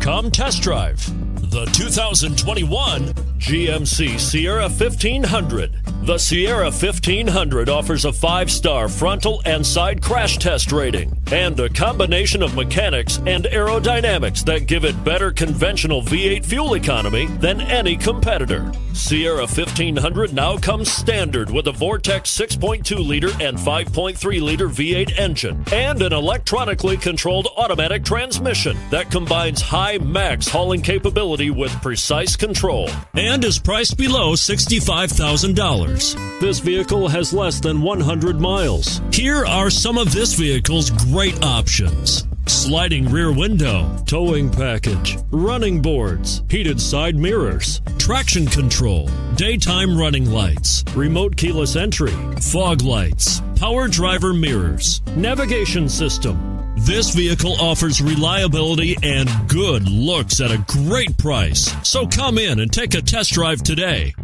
Come test drive the 2021 GMC Sierra 1500. The Sierra 1500 offers a 5-star frontal and side crash test rating and a combination of mechanics and aerodynamics that give it better conventional V8 fuel economy than any competitor. Sierra 1500 now comes standard with a Vortex 6.2-liter and 5.3-liter V8 engine and an electronically controlled automatic transmission that combines high max hauling capability with precise control and is priced below $65,000. This vehicle has less than 100 miles. Here are some of this vehicle's great options: sliding rear window, towing package, running boards, heated side mirrors, traction control, daytime running lights, remote keyless entry, fog lights, power driver mirrors, navigation system. This vehicle offers reliability and good looks at a great price. So come in and take a test drive today.